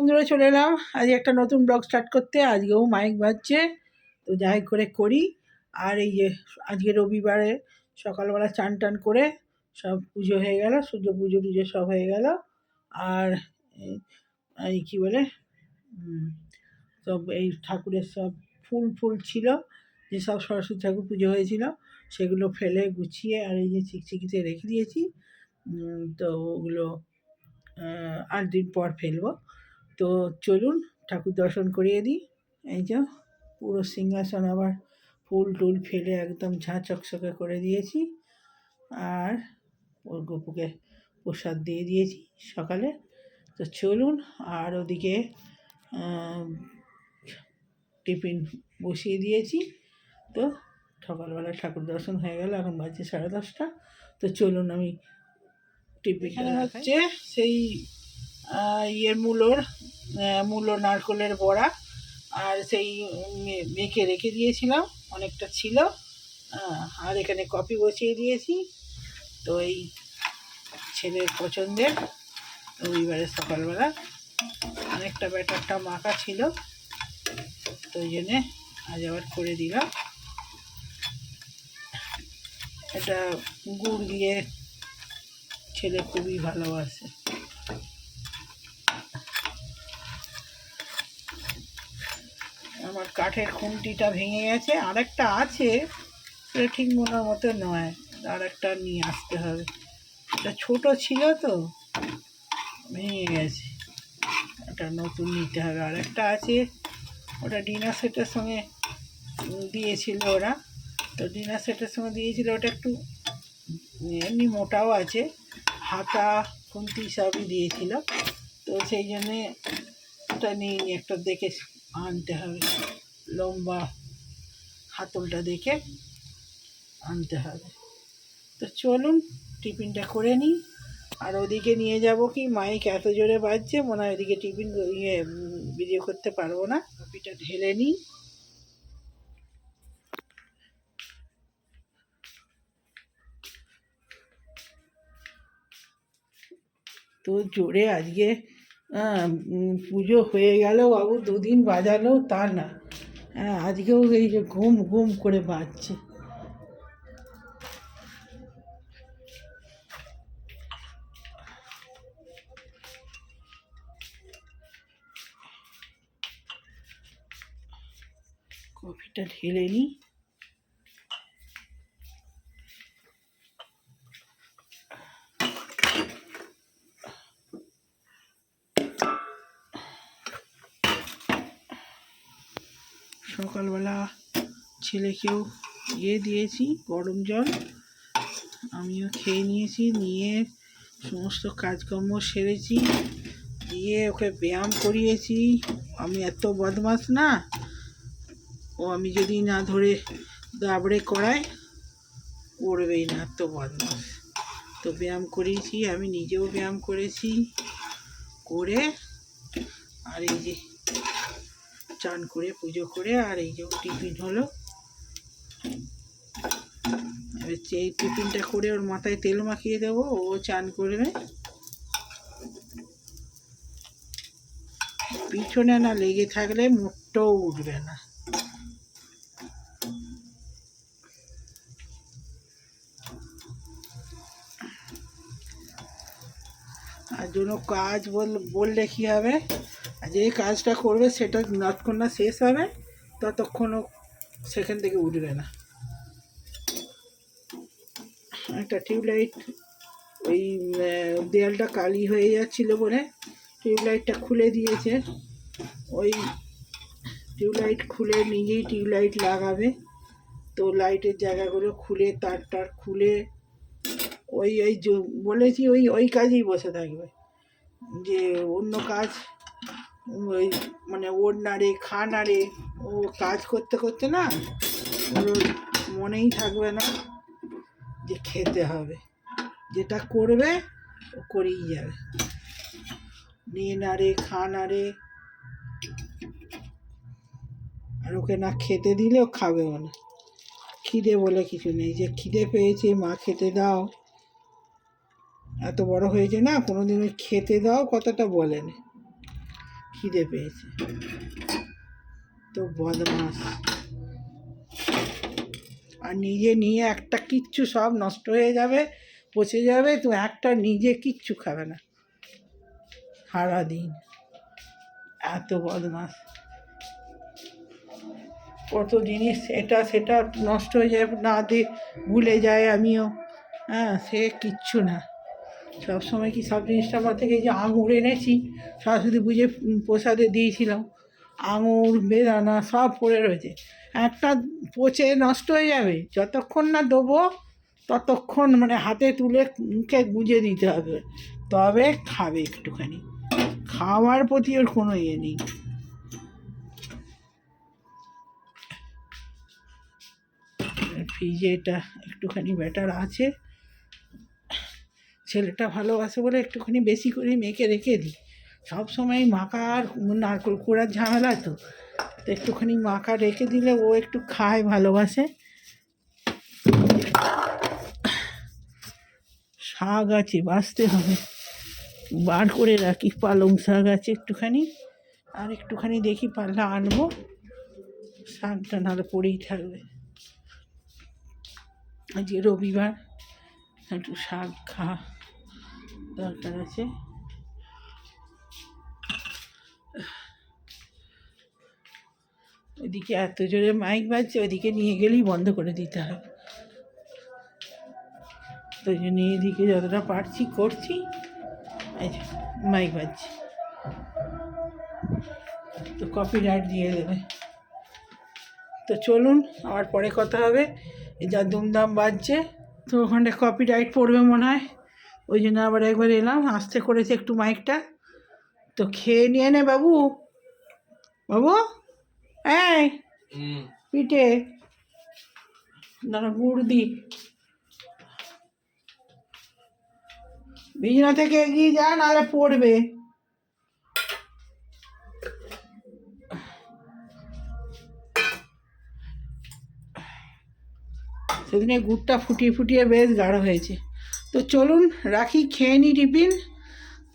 বন্ধুরা চলে এলাম আজ একটা নতুন ব্লগ স্টার্ট করতে। আজকেও মাইক বাজছে, তো যাই করে করি। আর এই যে আজকে রবিবারে সকালবেলা চান টান করে সব পুজো হয়ে গেল, সূর্য পুজো টুজো সব হয়ে গেল। আর এই কী বলে সব এই ঠাকুরের সব ফুল ফুল ছিল, যেসব সরস্বতী ঠাকুর পুজো হয়েছিল সেগুলো ফেলে গুছিয়ে আর এই যে চিকচিকিতে রেখে দিয়েছি। তো ওগুলো 8 দিন পর ফেলবো। তো চলুন ঠাকুর দর্শন করিয়ে দিই। এই যে পুরো সিংহাসন আবার ফুল টুল ফেলে একদম ঝাঁ চকচকে করে দিয়েছি। আর ওর গপুকে প্রসাদ দিয়ে দিয়েছি সকালে। তো চলুন, আর ওদিকে টিফিন বসিয়ে দিয়েছি। তো সকালবেলা ঠাকুর দর্শন হয়ে গেল, এখন বাজছে 10:30। তো চলুন আমি টিফিনটা হচ্ছে সেই মূলো নারকলের বড়া, আর সেই মেখে রেখে দিয়েছিলাম, অনেকটা ছিল। আর এখানে কফি বসিয়ে দিয়েছি। তো এই ছেলের পছন্দের রবিবারের সকালবেলা অনেকটা ব্যাটারটা মাখা ছিল, তো ওই জন্যে আজ আবার করে দিলাম। এটা গুড় দিয়ে ছেলে খুবই ভালোবাসে। আমার কাঠের খুন্তিটা ভেঙে গেছে, আরেকটা আছে, সেটা ঠিক মনের মতো নয়, আরেকটা নিয়ে আসতে হবে। এটা ছোটো ছিল তো ভেঙে গেছে, এটা নতুন নিতে হবে। আরেকটা আছে, ওটা ডিনার সেটের সঙ্গে দিয়েছিল ওরা। তো ডিনার সেটের সঙ্গে দিয়েছিল, ওটা একটু এমনি মোটাও আছে, হাতা খুন্তি সবই দিয়েছিল। তো সেই জন্যে ওটা নিয়ে একটা দেখে আনতে হবে, লম্বা হাতলটা দেখে আনতে হবে। তো চলুন টিফিনটা করে নিই। আর ওদিকে নিয়ে যাব কি, মাইক এত জোরে বাজছে, মনে হয় ওদিকে টিফিন ভিডিও করতে পারবো না। কফিটা ঢেলে নিই। তো জোরে আজকে পুজো হয়ে গেল বাবু, 2 দিন বাজালো তা না, আজকেও এই যে ঘুম ঘুম করে বাজছে। কফিটা ঢেলে নিই। সকালবেলা ছেলেকেও দিয়েছি গরম জল, আমিও খেয়ে নিয়েছি, নিয়ে সমস্ত কাজকর্ম সেরেছি, দিয়ে ওকে ব্যায়াম করিয়েছি। আমি এত বদমাস না, আমি যদি না ধরে দাবড়ে করাই পড়বেই না, এত বদমাস। তো ব্যায়াম করিয়েছি, আমি নিজেও ব্যায়াম করেছি, করে আর এই যে চান করে পুজো করে, আর এই যে টিফিন হলো। এবার এই টিফিনটা করে ওর মাথায় তেল মাখিয়ে দেবো, ও চান করবে। পিছনে না লেগে থাকলে মোটটাও উঠবে না। আর জন্য কাজ বললে কী হবে, যে কাজটা করবে সেটা যতক্ষণ না শেষ হবে ততক্ষণও সেখান থেকে উঠবে না। একটা টিউবলাইট, ওই দেয়ালটা কালি হয়ে যাচ্ছিল বলে টিউবলাইটটা খুলে দিয়েছে। ওই টিউবলাইট খুলে নিজেই টিউবলাইট লাগাবে। তো লাইটের জায়গাগুলো খুলে, তার খুলে ওই বলেছি ওই কাজেই বসে থাকবে, যে অন্য কাজ ওই মানে ওর নাড়ে খা নাড়ে, ও কাজ করতে করতে না ওর মনেই থাকবে না যে খেতে হবে, যেটা করবে ও করেই যাবে, নিয়ে নাড়ে খা নাড়ে। আর ওকে না খেতে দিলেও খাবেও না, খিদে বলে কিছু নেই, যে খিদে পেয়েছে মা খেতে দাও, এত বড় হয়েছে না, কোনোদিন ওই খেতে দাও কথাটা বলেনি, খিদে পেয়েছে। তো বদমাস, আর নিজে নিয়ে একটা কিচ্ছু সব নষ্ট হয়ে যাবে, পচে যাবে, তো একটা নিজে কিচ্ছু খাবে না সারাদিন। এত বদমাস, কত জিনিস এটা সেটা নষ্ট হয়ে যায়, না দিয়ে ভুলে যায়। আমিও সে কিচ্ছু না, সবসময় কি সব জিনিসটা আমার থেকে, যে আঙুর এনেছি সরস্বতী পুজো প্রসাদে দিয়েছিলাম, আঙুর বেদানা সব পড়ে রয়েছে, একটা পচে নষ্ট হয়ে যাবে, যতক্ষণ না দেবো ততক্ষণ মানে হাতে তুলে মুখে গুঁজে দিতে হবে, তবে খাবে একটুখানি। খাওয়ার প্রতি ওর কোনো ইয়ে নেই। ফ্রিজে এটা একটুখানি ব্যাটার আছে, ছেলেটা ভালোবাসে বলে একটুখানি বেশি করে মেখে রেখে দিই। সব সময় মাখা আর নারকেল কোড়ার ঝামেলা, তো একটুখানি মাখা রেখে দিলে ও একটু খায়, ভালোবাসে। শাক আছে, বাছতে হবে, বার করে রাখি। পালং শাক আছে একটুখানি, আর একটুখানি দেখি পারলে আনবো, শাকটা নাহলে পড়েই থাকবে। আজকে রবিবার, একটু শাক খাওয়া দরকার আছে। ওইদিকে এত জোরে মাইক বাজছে, ওইদিকে নিয়ে গেলেই বন্ধ করে দিতে হবে, তো ওই জন্য এদিকে যতটা পারছি করছি। এই যে মাইক বাজছে, তো কপিরাইট দিয়ে দেবে। তো চলুন, আবার পরে কথা হবে। এই যা দুমদাম বাজছে, তো ওখানটা কপিরাইট পড়বে মনে হয়, ওই জন্য আবার একবার এলাম, আস্তে করেছে একটু মাইকটা। তো খেয়ে নিয়ে নে বাবু, বাবু এই পিঠে দাঁড়া, গুড় দি, বিছানা থেকে এগিয়ে যা, নাহলে পড়বে। সেদিনে গুড়টা ফুটিয়ে ফুটিয়ে বেশ গাঢ় হয়েছে। তো চলুন রাখি, খেয়ে নিই টিফিন,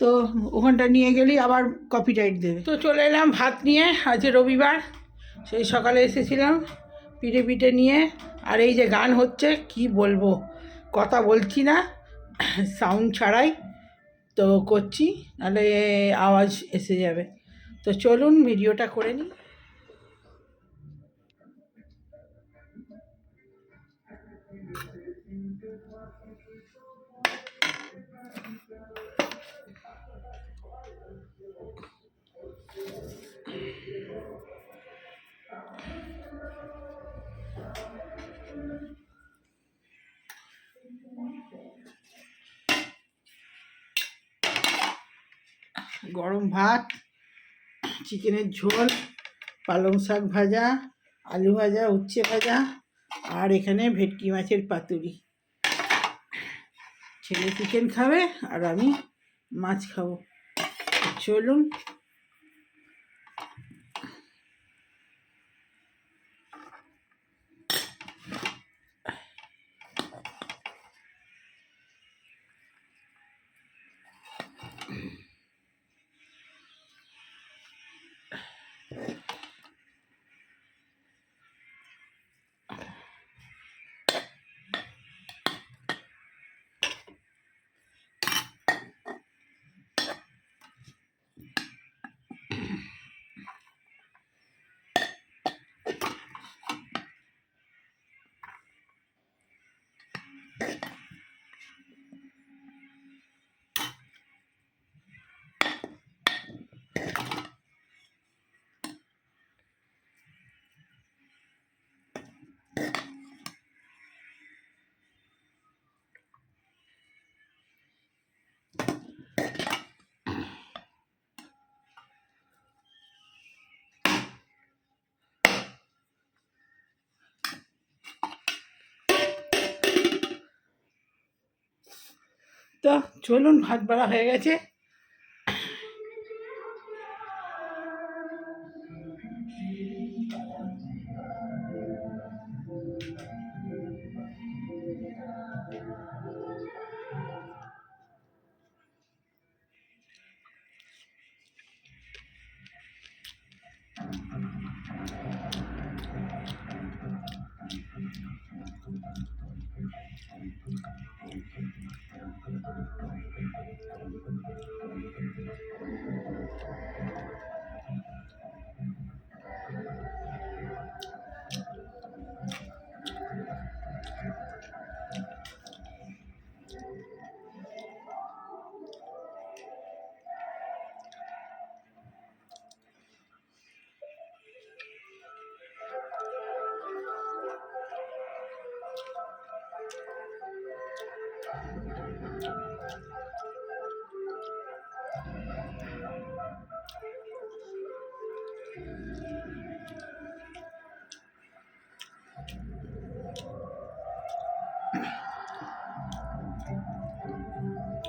তো ওখানটা নিয়ে গেলেই আবার কপিরাইট দেবে। তো চলে এলাম ভাত নিয়ে, আজ রবিবার, সেই সকালে এসেছিলাম পিঠে পিঠে নিয়ে। আর এই যে গান হচ্ছে, কি বলবো, কথা বলছি না, সাউন্ড ছাড়াই তো করছি, নাহলে আওয়াজ এসে যাবে। তো চলুন ভিডিওটা করে নিই। গরম ভাত, চিকেনের ঝোল, পালং শাক ভাজা, আলু ভাজা, উচ্ছে ভাজা, আর এখানে ভেটকি মাছের পাতুরি। ছেলে চিকেন খাবে আর আমি মাছ খাবো। চলুন। তো চলুন, ভাত বাড়া হয়ে গেছে।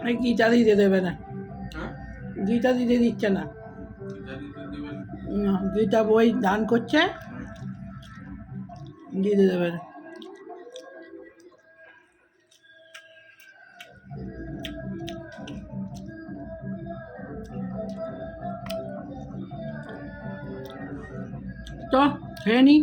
এই গীতা দিতে দেবে না, গীতা দিতে দিচ্ছে না। গীতা বই দান করছে, দিতে দেবে না। তো খেয়ে নি।